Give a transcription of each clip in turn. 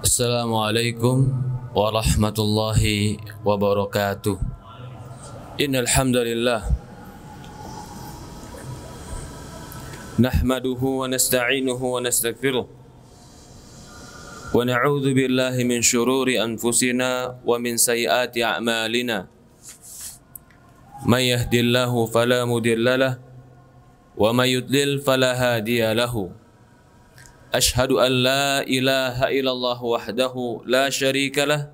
Assalamualaikum warahmatullahi wabarakatuh. Innal hamdalillah nahmaduhu wa nasta'inuhu wa nastaghfiruh wa na'udzu billahi min shururi anfusina wa min sayyiati a'malina. May yahdihillahu fala mudilla lahu wa may yudlil fala hadiya lahu. Ashhadu an la ilaha illallah wahdahu la syarika lah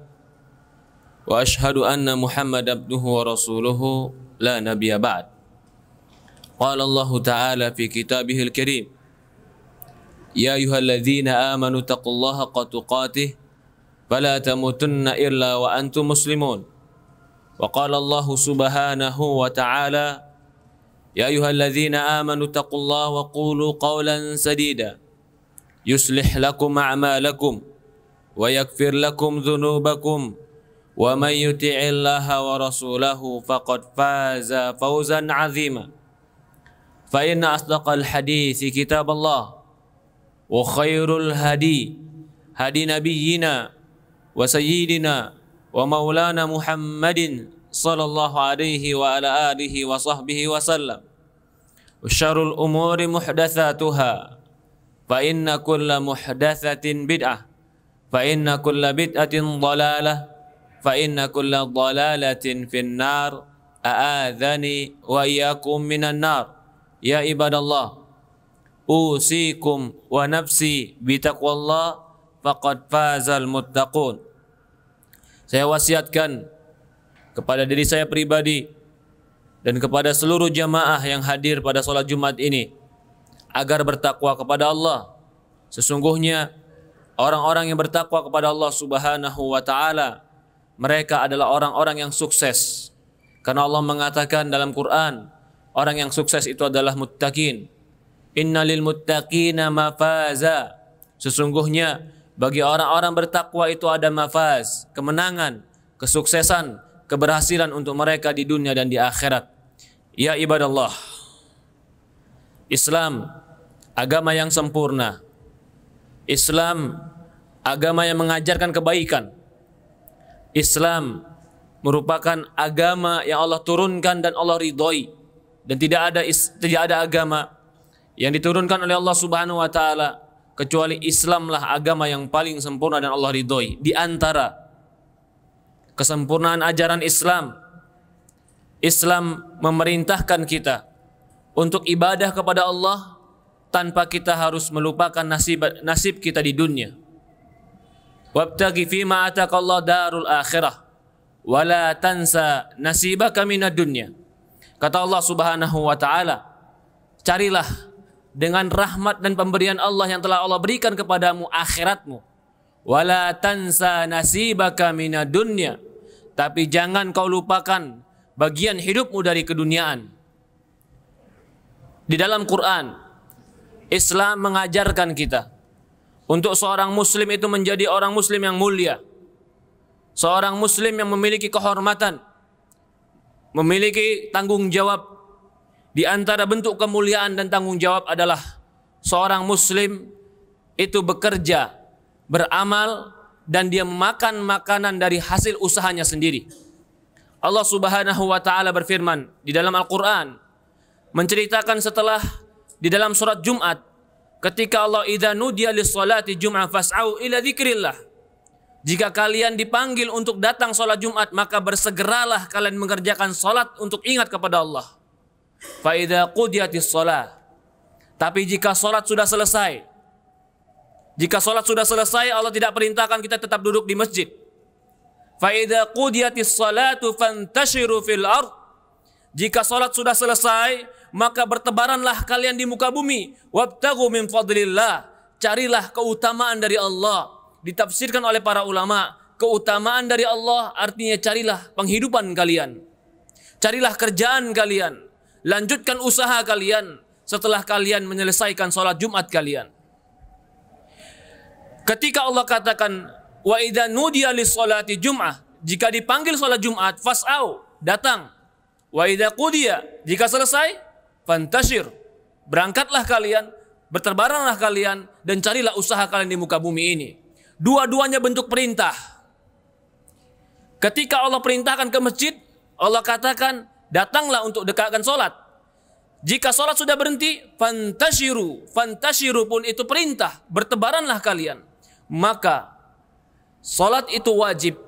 wa ashhadu anna Muhammad abduhu wa rasuluhu la nabiyya ba'd. Qala Allah ta'ala fi kitabihil karim, ya ayyuhalladzina amanu taqullaha haqqa tuqatih fala tamutunna illa wa antum muslimun. Wa qala Allah subhanahu wa ta'ala, ya ayyuhalladzina amanu taqullaha wa qulu qawlan sadida yuslih lakum a'malakum wa yaghfir lakum dhunubakum wa may yuti'illaha wa rasulahu faqad faza fawzan 'azima. Fa inna asdaqal hadithi kitaballah wa khairul hadi hadi nabiyyina wa sayyidina wa maulana Muhammadin sallallahu alaihi wa ala alihi wa sahbihi wa sallam. Wa syarrul umuri muhdatsatuha fa inna kulla muhdatsatin bid'ah fa inna kulla bid'atin dhalalah fa inna kulla dhalalatin finnar. A'adzani wa iyyakum minan nar. Ya ibadallah, usikum wa nafsi bitaqwallah faqad fazal muttaqun. Saya wasiatkan kepada diri saya pribadi dan kepada seluruh jamaah yang hadir pada salat Jumat ini agar bertakwa kepada Allah. Sesungguhnya orang-orang yang bertakwa kepada Allah Subhanahu wa taala, mereka adalah orang-orang yang sukses. Karena Allah mengatakan dalam Quran, orang yang sukses itu adalah muttaqin. Innalil muttaqina mafaza. Sesungguhnya bagi orang-orang bertakwa itu ada mafaz, kemenangan, kesuksesan, keberhasilan untuk mereka di dunia dan di akhirat. Ya ibadallah, Islam agama yang sempurna. Islam agama yang mengajarkan kebaikan. Islam merupakan agama yang Allah turunkan dan Allah ridhoi, dan tidak ada agama yang diturunkan oleh Allah Subhanahu wa taala kecuali Islamlah agama yang paling sempurna dan Allah ridhoi. Di antara kesempurnaan ajaran Islam, Islam memerintahkan kita untuk ibadah kepada Allah tanpa kita harus melupakan nasib kita di dunia. Wabtaghi fima ataqallahu darul akhirah wa la tansa nasibaka minad dunya. Kata Allah Subhanahu wa taala, carilah dengan rahmat dan pemberian Allah yang telah Allah berikan kepadamu akhiratmu. Wa la tansa nasibaka minad dunya. Tapi jangan kau lupakan bagian hidupmu dari keduniaan. Di dalam Quran, Islam mengajarkan kita untuk seorang muslim itu menjadi orang muslim yang mulia. Seorang muslim yang memiliki kehormatan, memiliki tanggung jawab. Di antara bentuk kemuliaan dan tanggung jawab adalah seorang muslim itu bekerja, beramal, dan dia memakan makanan dari hasil usahanya sendiri. Allah Subhanahu wa taala berfirman di dalam Al-Qur'an menceritakan setelah di dalam surat Jumat, ketika Allah idza nudiya lis-salati jum'ah fas'au ila dzikrillah. Jika kalian dipanggil untuk datang salat Jumat, maka bersegeralah kalian mengerjakan salat untuk ingat kepada Allah. Fa idza qudiyatis shalah. Tapi jika salat sudah selesai, Allah tidak perintahkan kita tetap duduk di masjid. Fa idza qudiyatis salatu fantashiru fil ard. Jika salat sudah selesai, maka bertebaranlah kalian di muka bumi. Wabtaghu min fadlillah. Carilah keutamaan dari Allah. Ditafsirkan oleh para ulama, keutamaan dari Allah artinya carilah penghidupan kalian. Carilah kerjaan kalian. Lanjutkan usaha kalian setelah kalian menyelesaikan salat Jumat kalian. Ketika Allah katakan wa idza nudiya lis-salati jum'ah, jika dipanggil salat Jumat, fas'au, datang. Wa idza qudiya, jika selesai, fantashir, berangkatlah kalian, berterbaranlah kalian, dan carilah usaha kalian di muka bumi ini. Dua-duanya bentuk perintah. Ketika Allah perintahkan ke masjid, Allah katakan, datanglah untuk dekatkan solat. Jika solat sudah berhenti, fantashiru. Fantashiru pun itu perintah, bertebaranlah kalian. Maka solat itu wajib.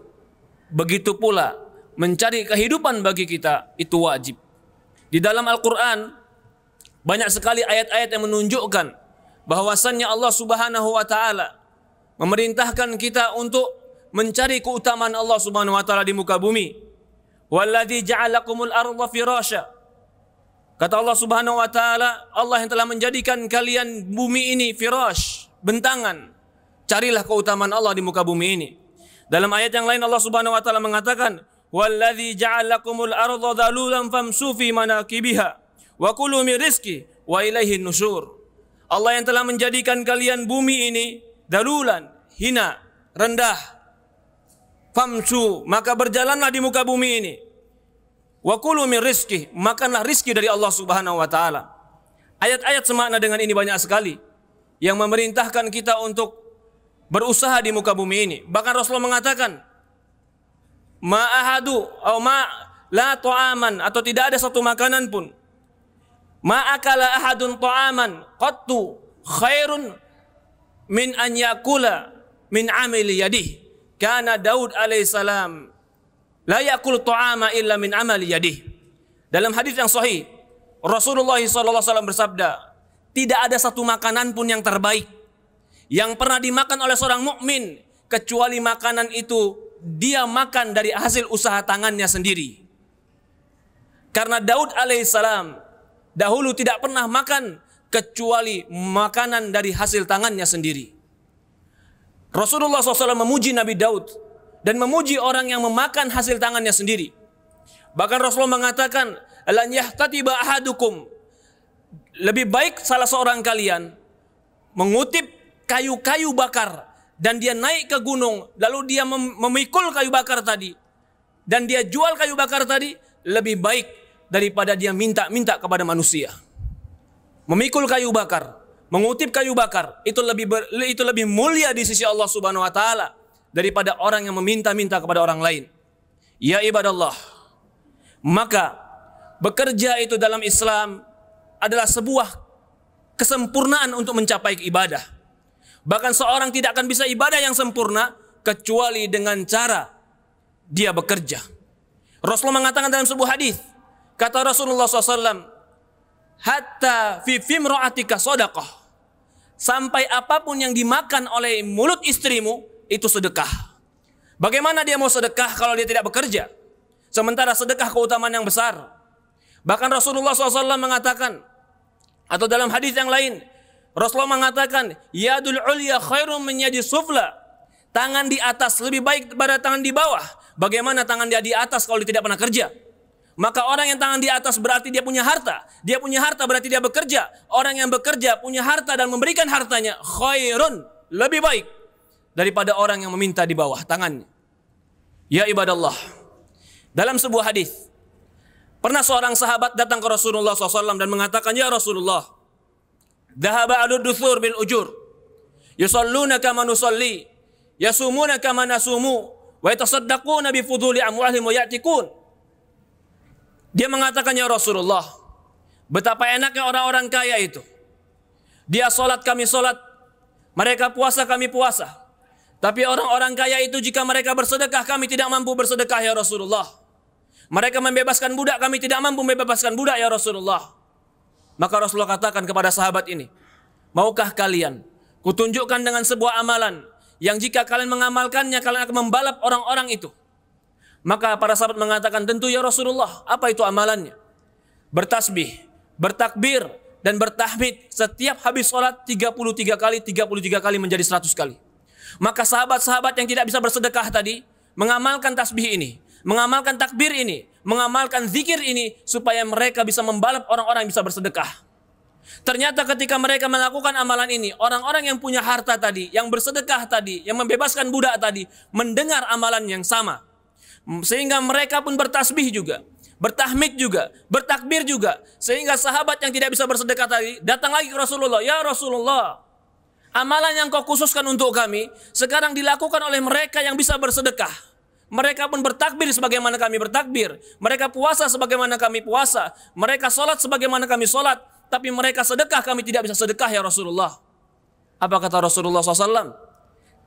Begitu pula mencari kehidupan bagi kita itu wajib. Di dalam Al-Quran banyak sekali ayat-ayat yang menunjukkan bahwasannya Allah Subhanahu wa Ta'ala memerintahkan kita untuk mencari keutamaan Allah Subhanahu wa Ta'ala di muka bumi. Walladzi ja'alakumul arda firasya. Kata Allah Subhanahu wa Ta'ala, Allah yang telah menjadikan kalian bumi ini firash, bentangan. Carilah keutamaan Allah di muka bumi ini. Dalam ayat yang lain Allah Subhanahu wa Ta'ala mengatakan, walladzi ja'alakumul arda dhalulan famshu fi manakibiha wa kulu min rizqi wa ilaihin nusyur. Allah yang telah menjadikan kalian bumi ini dalulan, hina, rendah. Famsu, maka berjalanlah di muka bumi ini. Wa kulu min rizqi, makanlah rizki dari Allah Subhanahu wa Ta'ala. Ayat-ayat semakna dengan ini banyak sekali yang memerintahkan kita untuk berusaha di muka bumi ini. Bahkan Rasulullah mengatakan, ma ahadu atau ma la ta'aman, atau tidak ada satu makanan pun, ma akala ahadun ta'aman qattu khairun min an yakula min amali yadih. Kana Daud alaihissalam la yakul ta'ama illa min amali yadih. Dalam hadis yang sahih, Rasulullah SAW bersabda, tidak ada satu makanan pun yang terbaik yang pernah dimakan oleh seorang mukmin kecuali makanan itu dia makan dari hasil usaha tangannya sendiri. Karena Daud alaihissalam dahulu tidak pernah makan kecuali makanan dari hasil tangannya sendiri. Rasulullah SAW memuji Nabi Daud dan memuji orang yang memakan hasil tangannya sendiri. Bahkan Rasulullah mengatakan, lan yahtatiba ahadukum, lebih baik salah seorang kalian mengutip kayu-kayu bakar dan dia naik ke gunung, lalu dia memikul kayu bakar tadi dan dia jual kayu bakar tadi, lebih baik daripada dia minta-minta kepada manusia. Memikul kayu bakar, mengutip kayu bakar, itu lebih mulia di sisi Allah Subhanahu wa Ta'ala daripada orang yang meminta-minta kepada orang lain. Ya ibadallah, maka bekerja itu dalam Islam adalah sebuah kesempurnaan untuk mencapai ibadah. Bahkan seorang tidak akan bisa ibadah yang sempurna kecuali dengan cara dia bekerja. Rasulullah mengatakan dalam sebuah hadis, kata Rasulullah SAW, hatta fi fimra'atika sadaqah, sampai apapun yang dimakan oleh mulut istrimu itu sedekah. Bagaimana dia mau sedekah kalau dia tidak bekerja? Sementara sedekah keutamaan yang besar. Bahkan Rasulullah SAW mengatakan, atau dalam hadis yang lain, Rasulullah mengatakan, yadul ulya khairum min yadi sufla, tangan di atas lebih baik daripada tangan di bawah. Bagaimana tangan dia di atas kalau dia tidak pernah kerja? Maka orang yang tangan di atas berarti dia punya harta. Dia punya harta berarti dia bekerja. Orang yang bekerja punya harta dan memberikan hartanya, khairun, lebih baik daripada orang yang meminta di bawah tangannya. Ya ibadallah, dalam sebuah hadis, pernah seorang sahabat datang ke Rasulullah SAW dan mengatakan, ya Rasulullah, dhahaba adud duthur bil ujur, yusalluna kama nusalli, yasumuna kama nasumu, wa yatasaddaquna bi fuduli amwalihim wa ya'tikun. Dia mengatakan, ya Rasulullah, betapa enaknya orang-orang kaya itu. Dia sholat, kami sholat. Mereka puasa, kami puasa. Tapi orang-orang kaya itu jika mereka bersedekah, kami tidak mampu bersedekah, ya Rasulullah. Mereka membebaskan budak, kami tidak mampu membebaskan budak, ya Rasulullah. Maka Rasulullah katakan kepada sahabat ini, maukah kalian kutunjukkan dengan sebuah amalan yang jika kalian mengamalkannya, kalian akan membalap orang-orang itu? Maka para sahabat mengatakan, tentu ya Rasulullah. Apa itu amalannya? Bertasbih, bertakbir, dan bertahmid setiap habis sholat 33 kali, 33 kali menjadi 100 kali. Maka sahabat-sahabat yang tidak bisa bersedekah tadi mengamalkan tasbih ini, mengamalkan takbir ini, mengamalkan zikir ini supaya mereka bisa membalap orang-orang yang bisa bersedekah. Ternyata ketika mereka melakukan amalan ini, orang-orang yang punya harta tadi, yang bersedekah tadi, yang membebaskan budak tadi, mendengar amalan yang sama. Sehingga mereka pun bertasbih juga, bertahmid juga, bertakbir juga. Sehingga sahabat yang tidak bisa bersedekah tadi datang lagi ke Rasulullah. Ya Rasulullah, Amalan yang kau khususkan untuk kami sekarang dilakukan oleh mereka yang bisa bersedekah. Mereka pun bertakbir sebagaimana kami bertakbir. Mereka puasa sebagaimana kami puasa. Mereka sholat sebagaimana kami sholat. Tapi mereka sedekah, kami tidak bisa sedekah ya Rasulullah. Apa kata Rasulullah SAW?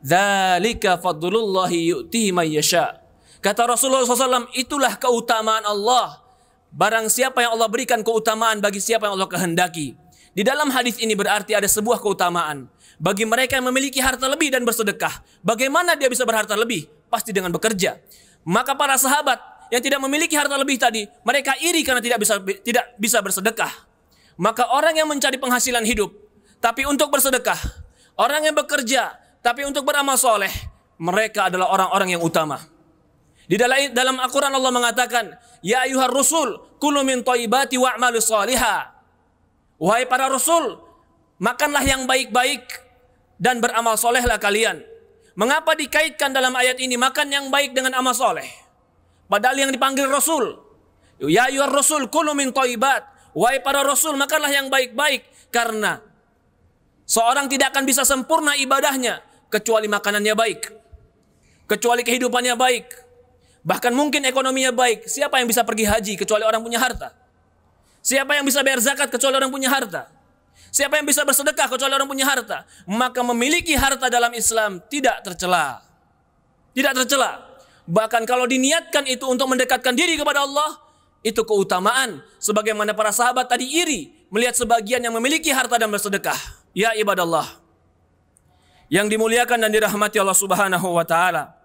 Dzalika fadlullahi yu'tihi man yasha. Kata Rasulullah SAW, itulah keutamaan Allah. Barang siapa yang Allah berikan keutamaan bagi siapa yang Allah kehendaki. Di dalam hadis ini berarti ada sebuah keutamaan. Bagi mereka yang memiliki harta lebih dan bersedekah. Bagaimana dia bisa berharta lebih? Pasti dengan bekerja. Maka para sahabat yang tidak memiliki harta lebih tadi, mereka iri karena tidak bisa bersedekah. Maka orang yang mencari penghasilan hidup, tapi untuk bersedekah. Orang yang bekerja, tapi untuk beramal soleh. Mereka adalah orang-orang yang utama. Di dalam Al-Quran Allah mengatakan, Ya ayuhar rusul, kulu min thayyibati wa'malu salihah. Wahai para rasul, makanlah yang baik-baik dan beramal solehlah kalian. Mengapa dikaitkan dalam ayat ini makan yang baik dengan amal soleh? Padahal yang dipanggil rasul, ya ayyuhar rasul kulu min thayyibat. Wahai para rasul, makanlah yang baik-baik. Karena seorang tidak akan bisa sempurna ibadahnya kecuali makanannya baik, kecuali kehidupannya baik, bahkan mungkin ekonominya baik. Siapa yang bisa pergi haji kecuali orang punya harta? Siapa yang bisa bayar zakat kecuali orang punya harta? Siapa yang bisa bersedekah kecuali orang punya harta? Maka memiliki harta dalam Islam tidak tercela. Tidak tercela. Bahkan kalau diniatkan itu untuk mendekatkan diri kepada Allah, itu keutamaan. Sebagaimana para sahabat tadi iri melihat sebagian yang memiliki harta dan bersedekah. Ya ibadallah, yang dimuliakan dan dirahmati Allah Subhanahu wa taala.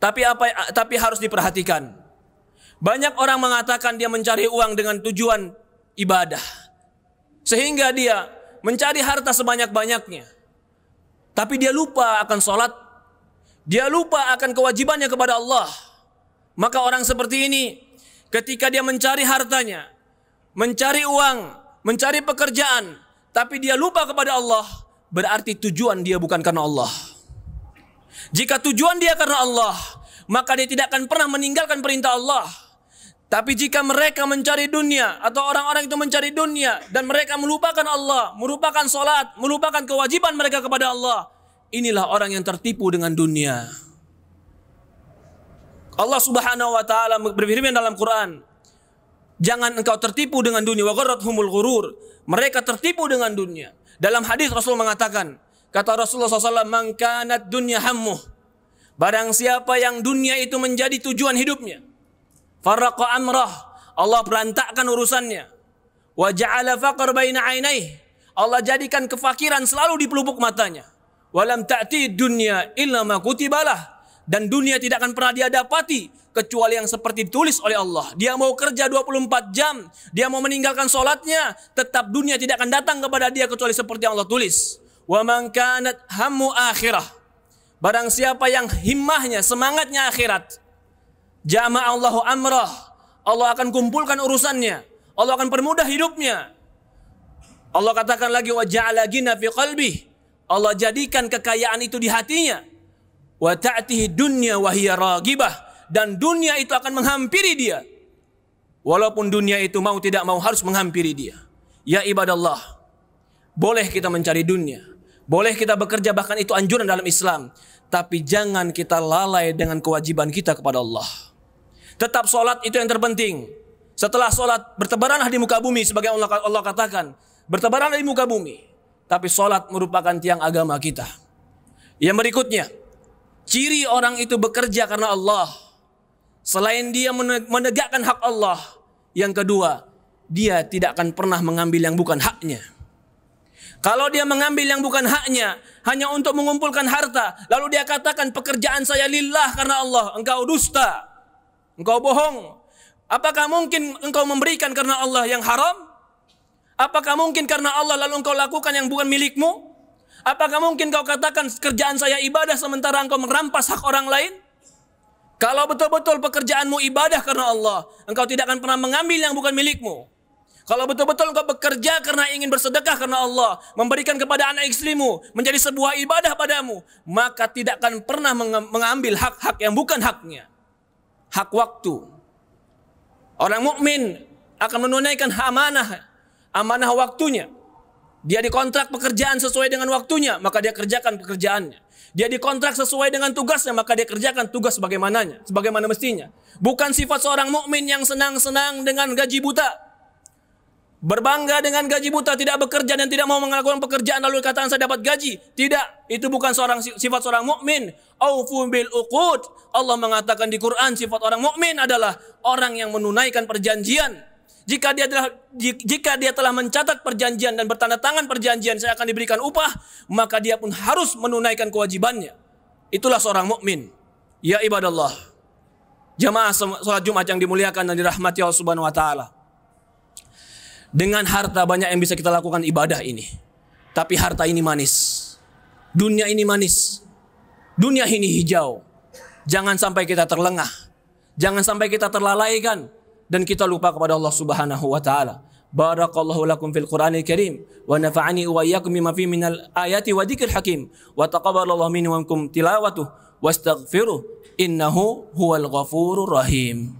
Tapi harus diperhatikan. Banyak orang mengatakan dia mencari uang dengan tujuan ibadah. Sehingga dia mencari harta sebanyak-banyaknya. Tapi dia lupa akan sholat. Dia lupa akan kewajibannya kepada Allah. Maka orang seperti ini, ketika dia mencari hartanya, mencari uang, mencari pekerjaan, tapi dia lupa kepada Allah, berarti tujuan dia bukan karena Allah. Jika tujuan dia karena Allah, maka dia tidak akan pernah meninggalkan perintah Allah. Tapi jika mereka mencari dunia, atau orang-orang itu mencari dunia, dan mereka melupakan Allah, melupakan sholat, melupakan kewajiban mereka kepada Allah, inilah orang yang tertipu dengan dunia. Allah Subhanahu wa taala berfirman dalam Quran, jangan engkau tertipu dengan dunia. Wa gharrathumul ghurur. Mereka tertipu dengan dunia. Dalam hadis Rasul mengatakan, kata Rasulullah SAW, man kanat dunya hammuh. Barang siapa yang dunia itu menjadi tujuan hidupnya, farraqa amrah, Allah berantakkan urusannya. Wa ja'ala faqr baina 'ainaihi, Allah jadikan kefakiran selalu di pelupuk matanya. Walam ta'ti dunya illa ma kutibalah, dan dunia tidak akan pernah dia dapati kecuali yang seperti ditulis oleh Allah. Dia mau kerja 24 jam, dia mau meninggalkan sholatnya, tetap dunia tidak akan datang kepada dia kecuali seperti yang Allah tulis. Wa man kanat hammu akhirah, barang siapa yang himmahnya, semangatnya akhirat, jama'allahu amrah, Allah akan kumpulkan urusannya, Allah akan permudah hidupnya. Allah katakan lagi, wa ja'ala ghina fi qalbi, Allah jadikan kekayaan itu di hatinya. Wa ta'tihi dunya wa hiya ragibah, dan dunia itu akan menghampiri dia. Walaupun dunia itu mau tidak mau harus menghampiri dia. Ya ibadallah, boleh kita mencari dunia, boleh kita bekerja, bahkan itu anjuran dalam Islam. Tapi jangan kita lalai dengan kewajiban kita kepada Allah. Tetap sholat itu yang terpenting. Setelah sholat, bertebaranlah di muka bumi, sebagai Allah katakan, bertebaranlah di muka bumi. Tapi sholat merupakan tiang agama kita. Yang berikutnya, ciri orang itu bekerja karena Allah, selain dia menegakkan hak Allah, yang kedua, dia tidak akan pernah mengambil yang bukan haknya. Kalau dia mengambil yang bukan haknya hanya untuk mengumpulkan harta, lalu dia katakan pekerjaan saya lillah karena Allah, engkau dusta, engkau bohong. Apakah mungkin engkau memberikan karena Allah yang haram? Apakah mungkin karena Allah lalu engkau lakukan yang bukan milikmu? Apakah mungkin kau katakan kerjaan saya ibadah sementara engkau merampas hak orang lain? Kalau betul-betul pekerjaanmu ibadah karena Allah, engkau tidak akan pernah mengambil yang bukan milikmu. Kalau betul-betul engkau bekerja karena ingin bersedekah karena Allah, memberikan kepada anak istrimu, menjadi sebuah ibadah padamu, maka tidak akan pernah mengambil hak-hak yang bukan haknya. Hak waktu. Orang mukmin akan menunaikan amanah waktunya. Dia dikontrak pekerjaan sesuai dengan waktunya, maka dia kerjakan pekerjaannya. Dia dikontrak sesuai dengan tugasnya, maka dia kerjakan tugas sebagaimana mestinya. Bukan sifat seorang mukmin yang senang-senang dengan gaji buta, berbangga dengan gaji buta, tidak bekerja dan tidak mau melakukan pekerjaan lalu katakan saya dapat gaji. Tidak, itu bukan sifat seorang mukmin. Aufu bil uqud. Allah mengatakan di Quran sifat orang mukmin adalah orang yang menunaikan perjanjian. Jika dia telah mencatat perjanjian dan bertanda tangan perjanjian saya akan diberikan upah, maka dia pun harus menunaikan kewajibannya. Itulah seorang mukmin. Ya ibadallah, jamaah salat Jumat yang dimuliakan dan dirahmati Allah Subhanahu wa taala. Dengan harta banyak yang bisa kita lakukan ibadah ini. Tapi harta ini manis. Dunia ini manis. Dunia ini hijau. Jangan sampai kita terlengah. Jangan sampai kita terlalaikan dan kita lupa kepada Allah Subhanahu wa taala. Barakallahu lakum fil Qur'anil Karim wa nafa'ani wa iyyakum bima fihi minal ayati wa dzikril hakim wa taqabbalallahu minni wa minkum tilawatuh wastaghfiruh innahu huwal ghafurur rahim.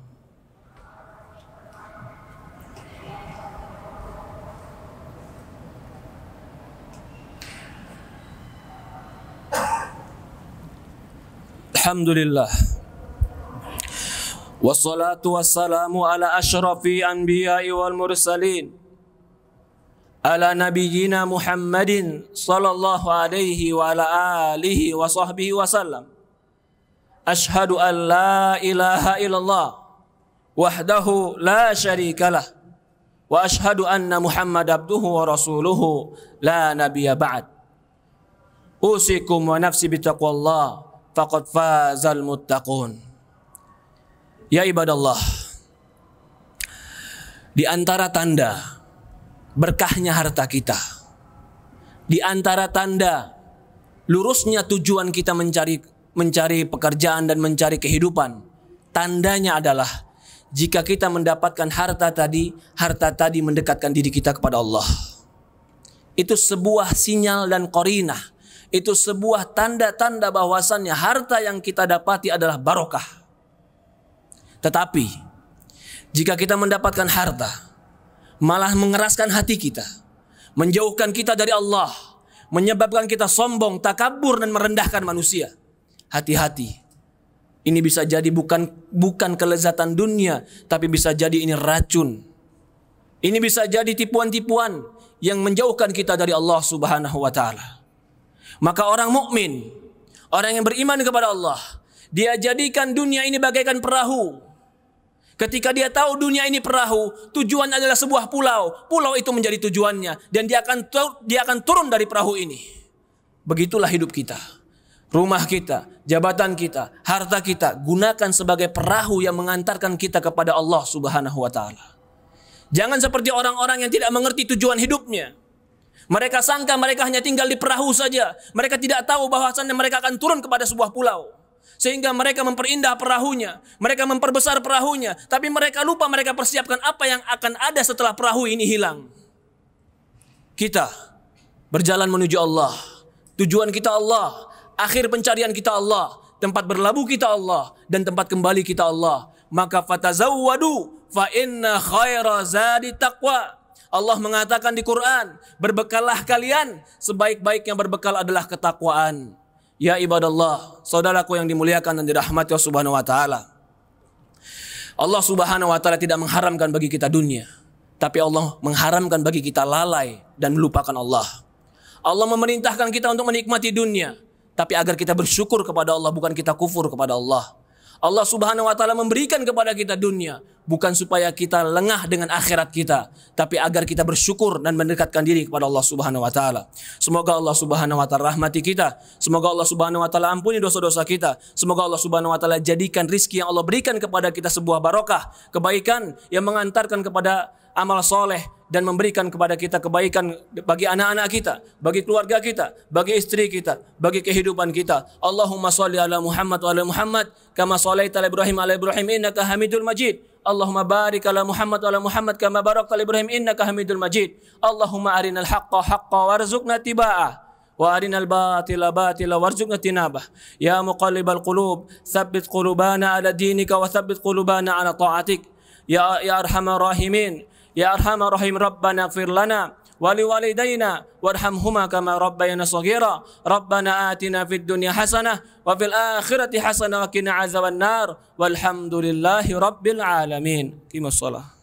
Alhamdulillah. Wassalatu wassalamu ala asyrafil anbiya'i wal mursalin ala nabiyyina Muhammadin sallallahu alaihi wa ala alihi wa sahbihi wasallam. Ashhadu an la ilaha illallah wahdahu la syarikalah wa ashhadu anna Muhammad abduhu wa rasuluhu la nabiyya ba'd. Usikum wa nafsi bitaqwallah faqad fazal muttaqun. Ya ibadallah, di antara tanda berkahnya harta kita, di antara tanda lurusnya tujuan kita mencari pekerjaan dan mencari kehidupan, tandanya adalah jika kita mendapatkan harta tadi mendekatkan diri kita kepada Allah. Itu sebuah sinyal dan qarinah, itu sebuah tanda-tanda bahwasannya harta yang kita dapati adalah barokah. Tetapi jika kita mendapatkan harta malah mengeraskan hati kita, menjauhkan kita dari Allah, menyebabkan kita sombong, takabur dan merendahkan manusia, hati-hati. Ini bisa jadi bukan kelezatan dunia, tapi bisa jadi ini racun. Ini bisa jadi tipuan-tipuan yang menjauhkan kita dari Allah Subhanahu wa taala. Maka orang mukmin, orang yang beriman kepada Allah, dia jadikan dunia ini bagaikan perahu. Ketika dia tahu dunia ini perahu, tujuan adalah sebuah pulau. Pulau itu menjadi tujuannya dan dia akan turun dari perahu ini. Begitulah hidup kita. Rumah kita, jabatan kita, harta kita gunakan sebagai perahu yang mengantarkan kita kepada Allah Subhanahu wa taala. Jangan seperti orang-orang yang tidak mengerti tujuan hidupnya. Mereka sangka mereka hanya tinggal di perahu saja. Mereka tidak tahu bahwasannya mereka akan turun kepada sebuah pulau. Sehingga mereka memperindah perahunya, mereka memperbesar perahunya, tapi mereka lupa mereka persiapkan apa yang akan ada setelah perahu ini hilang. Kita berjalan menuju Allah, tujuan kita Allah, akhir pencarian kita Allah, tempat berlabuh kita Allah, dan tempat kembali kita Allah. Maka fatazawwadu fa inna khaira zadi taqwa. Allah mengatakan di Quran, berbekallah kalian, sebaik-baiknya berbekal adalah ketakwaan. Ya ibadallah, saudaraku yang dimuliakan dan dirahmati Allah Subhanahu wa taala. Allah Subhanahu wa taala tidak mengharamkan bagi kita dunia, tapi Allah mengharamkan bagi kita lalai dan melupakan Allah. Allah memerintahkan kita untuk menikmati dunia, tapi agar kita bersyukur kepada Allah, bukan kita kufur kepada Allah. Allah Subhanahu wa taala memberikan kepada kita dunia bukan supaya kita lengah dengan akhirat kita, tapi agar kita bersyukur dan mendekatkan diri kepada Allah Subhanahu wa taala. Semoga Allah Subhanahu wa taala rahmati kita. Semoga Allah Subhanahu wa taala ampuni dosa-dosa kita. Semoga Allah Subhanahu wa taala jadikan rizki yang Allah berikan kepada kita sebuah barokah, kebaikan yang mengantarkan kepada amal soleh dan memberikan kepada kita kebaikan bagi anak-anak kita, bagi keluarga kita, bagi istri kita, bagi kehidupan kita. Allahumma sholli ala Muhammad wa ala Muhammad kama shallaita ala Ibrahim innaka Hamidul Majid. Allahumma barik ala Muhammad wa ala Muhammad kama barakta ala Ibrahim innaka Hamidul Majid. Allahumma arinal haqqa haqqan warzuqna tiba'ah wa arinal batila batila warzuqna tinabah. Ya muqallibal qulub, tsabbit qulubana ala dinika wa tsabbit qulubana ala ta'atik. Ya arhamar rahimin, ya arhamar rahim, Rabbana ighfir lana ولوالدينا وارحمهما كما ربيانا صغيرا ربنا آتنا في الدنيا حسنة وفي الآخرة حسنة وقنا عذاب النار والحمد لله رب العالمين. قم الصلاة.